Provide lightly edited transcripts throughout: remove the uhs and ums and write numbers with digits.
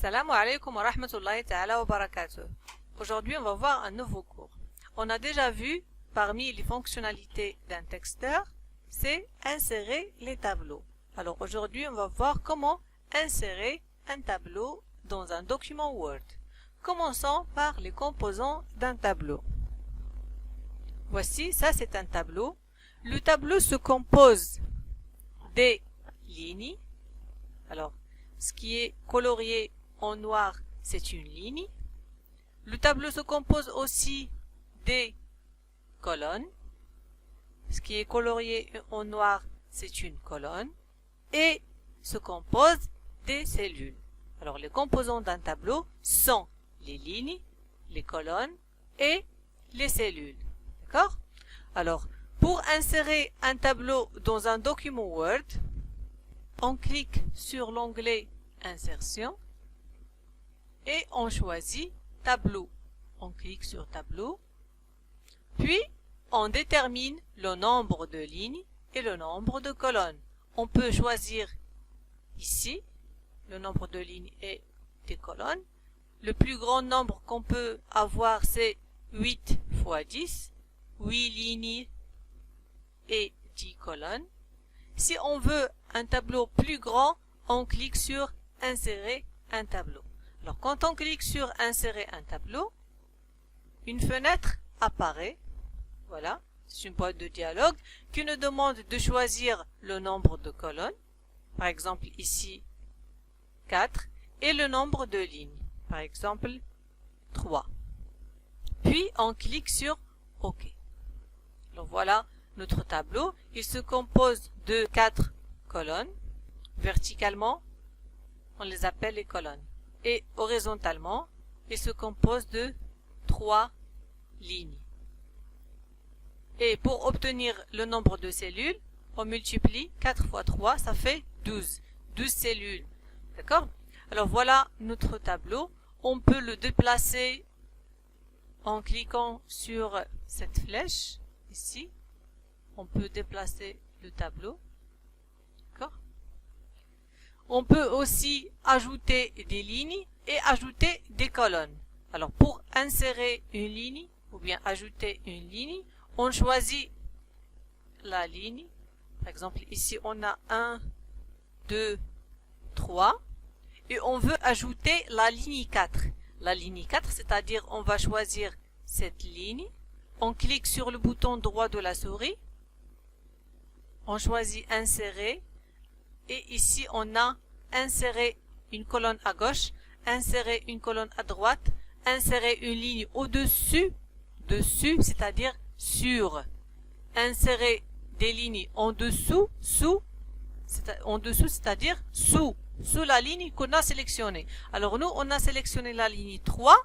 Assalamu alaikum wa rahmatullahi ta'ala wa barakatuh. Aujourd'hui, on va voir un nouveau cours. On a déjà vu, parmi les fonctionnalités d'un texteur, c'est insérer les tableaux. Alors aujourd'hui, on va voir comment insérer un tableau dans un document Word. Commençons par les composants d'un tableau. Voici, ça c'est un tableau. Le tableau se compose des lignes. Alors, ce qui est colorié en noir, c'est une ligne. Le tableau se compose aussi des colonnes. Ce qui est colorié en noir, c'est une colonne. Et se compose des cellules. Alors, les composants d'un tableau sont les lignes, les colonnes et les cellules. D'accord? Alors, pour insérer un tableau dans un document Word, on clique sur l'onglet Insertion et on choisit Tableau. On clique sur Tableau, puis on détermine le nombre de lignes et le nombre de colonnes. On peut choisir ici le nombre de lignes et des colonnes. Le plus grand nombre qu'on peut avoir, c'est 8 x 10, 8 lignes et 10 colonnes. Si on veut un tableau plus grand, on clique sur Insérer un tableau. Alors, quand on clique sur Insérer un tableau, une fenêtre apparaît. Voilà, c'est une boîte de dialogue qui nous demande de choisir le nombre de colonnes. Par exemple, ici, 4. Et le nombre de lignes. Par exemple, 3. Puis, on clique sur OK. Alors, voilà notre tableau. Il se compose de 4 colonnes. Verticalement, on les appelle les colonnes. Et horizontalement, il se compose de 3 lignes. Et pour obtenir le nombre de cellules, on multiplie 4 x 3, ça fait 12. 12 cellules. D'accord? Alors voilà notre tableau. On peut le déplacer en cliquant sur cette flèche ici. On peut déplacer le tableau. D'accord? On peut aussi ajouter des lignes et ajouter des colonnes. Alors pour insérer une ligne ou bien ajouter une ligne, on choisit la ligne. Par exemple ici on a 1, 2, 3 et on veut ajouter la ligne 4. La ligne 4, c'est-à-dire on va choisir cette ligne. On clique sur le bouton droit de la souris. On choisit Insérer. Et ici, on a Insérer une colonne à gauche, Insérer une colonne à droite, Insérer une ligne au-dessus, dessus, c'est-à-dire sur. Insérer des lignes en dessous, c'est-à-dire sous la ligne qu'on a sélectionnée. Alors nous, on a sélectionné la ligne 3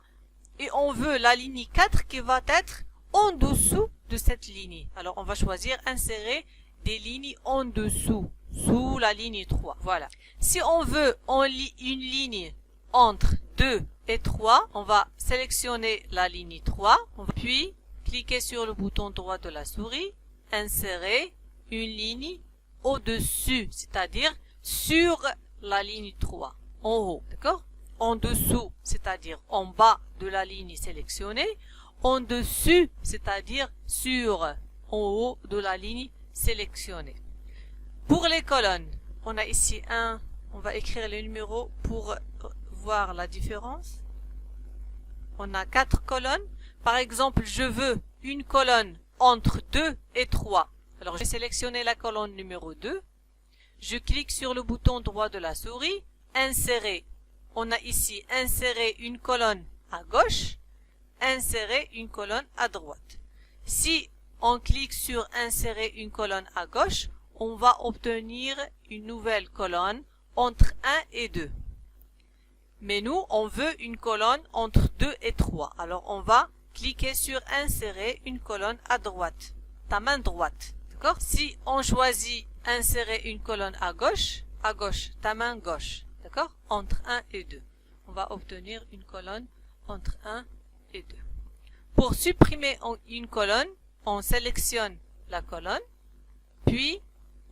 et on veut la ligne 4 qui va être en dessous de cette ligne. Alors on va choisir Insérer des lignes en dessous, sous la ligne 3. Voilà. Si on veut une ligne entre 2 et 3, on va sélectionner la ligne 3, puis cliquer sur le bouton droit de la souris, Insérer une ligne au-dessus, c'est-à-dire sur la ligne 3, en haut, d'accord? En dessous, c'est-à-dire en bas de la ligne sélectionnée, en dessus, c'est-à-dire sur, en haut de la ligne sélectionnée. Pour les colonnes, on a ici on va écrire les numéros pour voir la différence. On a 4 colonnes. Par exemple, je veux une colonne entre 2 et 3. Alors, je vais sélectionner la colonne numéro 2. Je clique sur le bouton droit de la souris, Insérer. On a ici Insérer une colonne à gauche, Insérer une colonne à droite. Si on clique sur Insérer une colonne à gauche, on va obtenir une nouvelle colonne entre 1 et 2. Mais nous, on veut une colonne entre 2 et 3. Alors, on va cliquer sur Insérer une colonne à droite, ta main droite. D'accord? Si on choisit Insérer une colonne à gauche, ta main gauche. D'accord? Entre 1 et 2. On va obtenir une colonne entre 1 et 2. Pour supprimer une colonne, on sélectionne la colonne, puis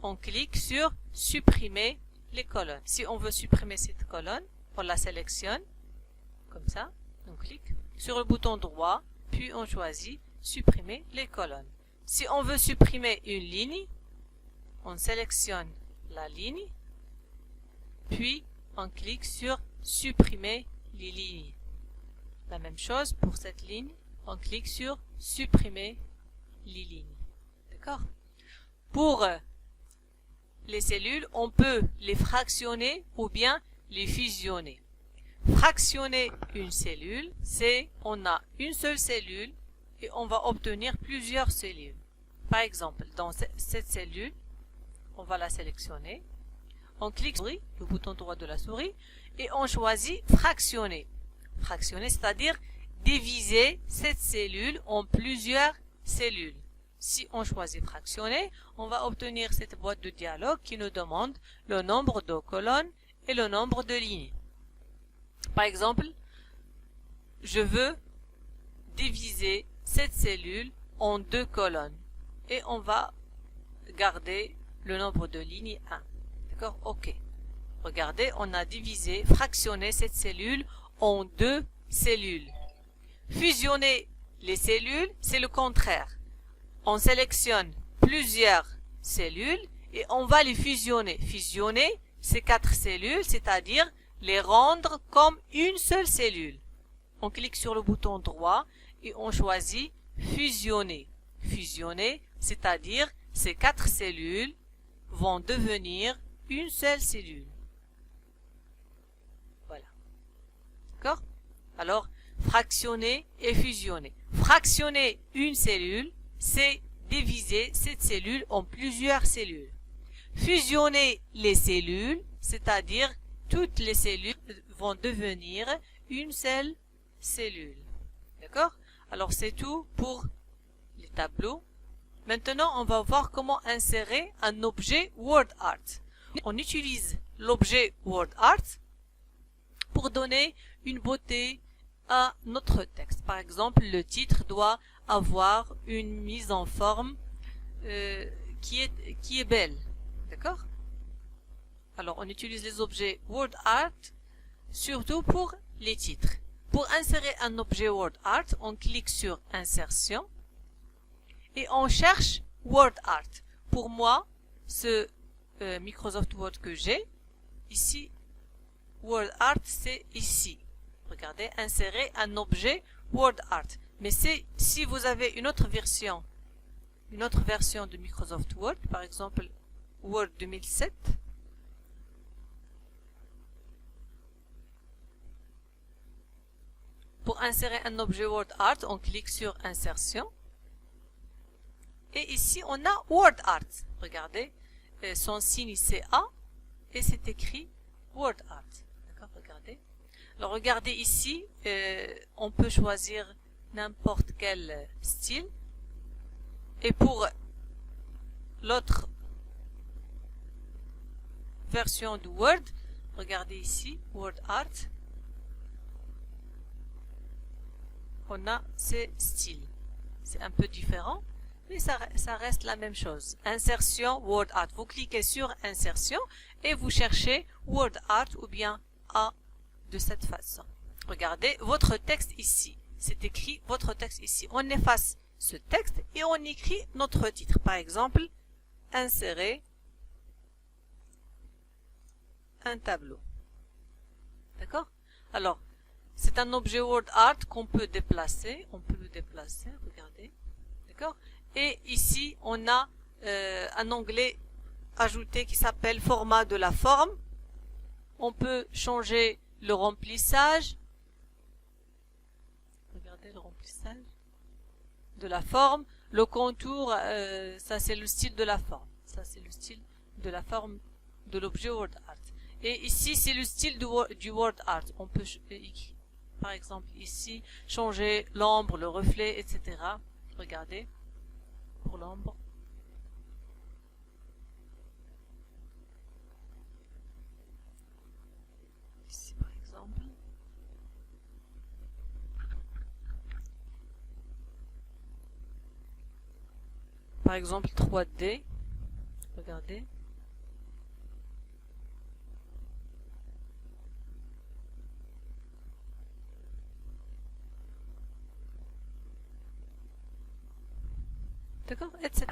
on clique sur Supprimer les colonnes. Si on veut supprimer cette colonne, on la sélectionne, comme ça, on clique sur le bouton droit, puis on choisit supprimer les colonnes. Si on veut supprimer une ligne, on sélectionne la ligne, puis on clique sur supprimer les lignes. La même chose pour cette ligne, on clique sur supprimer les lignes. D'accord? Pour les cellules, on peut les fractionner ou bien les fusionner. Fractionner une cellule, c'est on a une seule cellule et on va obtenir plusieurs cellules. Par exemple, dans cette cellule, on va la sélectionner. On clique sur le bouton droit de la souris et on choisit fractionner. Fractionner, c'est-à-dire diviser cette cellule en plusieurs cellules. Si on choisit fractionner, on va obtenir cette boîte de dialogue qui nous demande le nombre de colonnes et le nombre de lignes. Par exemple, je veux diviser cette cellule en 2 colonnes et on va garder le nombre de lignes 1. D'accord? OK. Regardez, on a divisé, fractionné cette cellule en 2 cellules. Fusionner les cellules, c'est le contraire. On sélectionne plusieurs cellules et on va les fusionner. Fusionner ces 4 cellules, c'est-à-dire les rendre comme une seule cellule. On clique sur le bouton droit et on choisit fusionner. Fusionner, c'est-à-dire ces 4 cellules vont devenir une seule cellule. Voilà. D'accord? Alors, fractionner et fusionner. Fractionner une cellule, c'est diviser cette cellule en plusieurs cellules. Fusionner les cellules, c'est-à-dire toutes les cellules vont devenir une seule cellule. D'accord? Alors c'est tout pour les tableaux. Maintenant, on va voir comment insérer un objet WordArt. On utilise l'objet WordArt pour donner une beauté à notre texte. Par exemple, le titre doit avoir une mise en forme qui est belle. D'accord? Alors, on utilise les objets WordArt surtout pour les titres. Pour insérer un objet WordArt, on clique sur Insertion et on cherche WordArt. Pour moi, ce Microsoft Word que j'ai, ici, WordArt, c'est ici. Regardez, insérer un objet WordArt. Mais si vous avez une autre version de Microsoft Word, par exemple Word 2007, pour insérer un objet WordArt, on clique sur Insertion. Et ici, on a WordArt. Regardez, son signe c'est A et c'est écrit WordArt. D'accord, regardez. Alors, regardez ici, on peut choisir n'importe quel style. Et pour l'autre version de Word, regardez ici, WordArt. On a ces styles. C'est un peu différent, mais ça reste la même chose. Insertion, WordArt. Vous cliquez sur Insertion et vous cherchez WordArt ou bien A de cette façon. Regardez votre texte ici. C'est écrit votre texte ici. On efface ce texte et on écrit notre titre. Par exemple, insérer un tableau. D'accord? Alors, c'est un objet WordArt qu'on peut déplacer. On peut le déplacer, regardez. D'accord? Et ici, on a un onglet ajouté qui s'appelle Format de la forme. On peut changer le remplissage. Regardez le remplissage de la forme. Le contour, ça c'est le style de la forme. Ça c'est le style de la forme de l'objet WordArt. Et ici, c'est le style du WordArt. On peut, par exemple, ici, changer l'ombre, le reflet, etc. Regardez, pour l'ombre. Ici, par exemple. Par exemple, 3D. Regardez.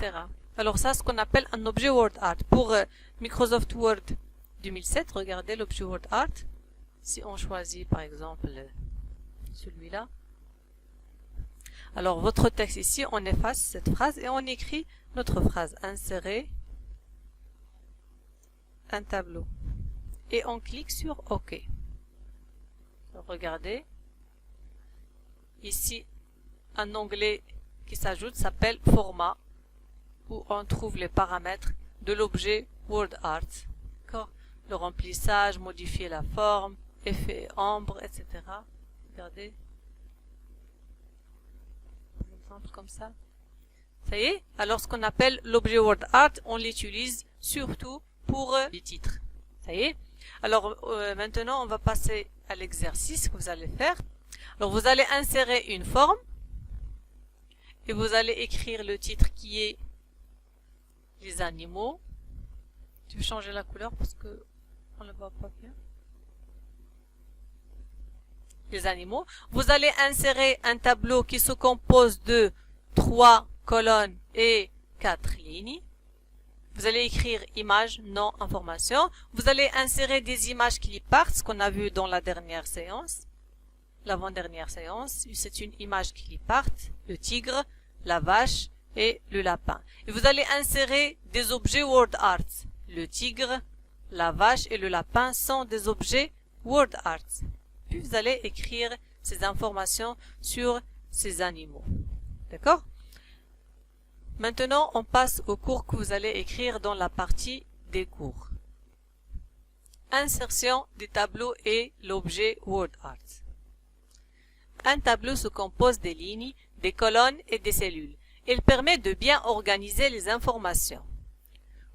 etc. Alors ça, ce qu'on appelle un objet WordArt. Pour Microsoft Word 2007, regardez l'objet WordArt. Si on choisit par exemple celui-là, alors votre texte ici, on efface cette phrase et on écrit notre phrase. Insérer un tableau. Et on clique sur OK. Alors, regardez. Ici, un onglet qui s'ajoute s'appelle Format, où on trouve les paramètres de l'objet WordArt. Le remplissage, modifier la forme, effet ombre, etc. Regardez. Par exemple, comme ça. Ça y est. Alors, ce qu'on appelle l'objet WordArt, on l'utilise surtout pour les titres. Ça y est. Alors, maintenant, on va passer à l'exercice que vous allez faire. Alors, vous allez insérer une forme et vous allez écrire le titre qui est les animaux. Je vais changer la couleur parce que on ne le voit pas bien. Les animaux. Vous allez insérer un tableau qui se compose de 3 colonnes et 4 lignes. Vous allez écrire image, nom, information. Vous allez insérer des images cliparts, ce qu'on a vu dans la dernière séance, l'avant-dernière séance. C'est une image clipart, le tigre, la vache et le lapin. Et vous allez insérer des objets WordArt. Le tigre, la vache et le lapin sont des objets WordArt. Puis vous allez écrire ces informations sur ces animaux. D'accord? Maintenant, on passe au cours que vous allez écrire dans la partie des cours. Insertion des tableaux et l'objet WordArt. Un tableau se compose des lignes, des colonnes et des cellules. Il permet de bien organiser les informations.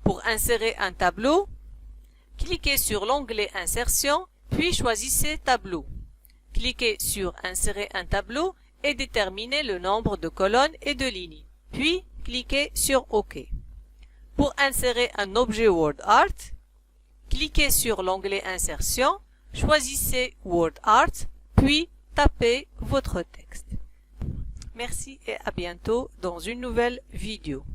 Pour insérer un tableau, cliquez sur l'onglet Insertion, puis choisissez Tableau. Cliquez sur Insérer un tableau et déterminez le nombre de colonnes et de lignes. Puis, cliquez sur OK. Pour insérer un objet WordArt, cliquez sur l'onglet Insertion, choisissez WordArt, puis tapez votre texte. Merci et à bientôt dans une nouvelle vidéo.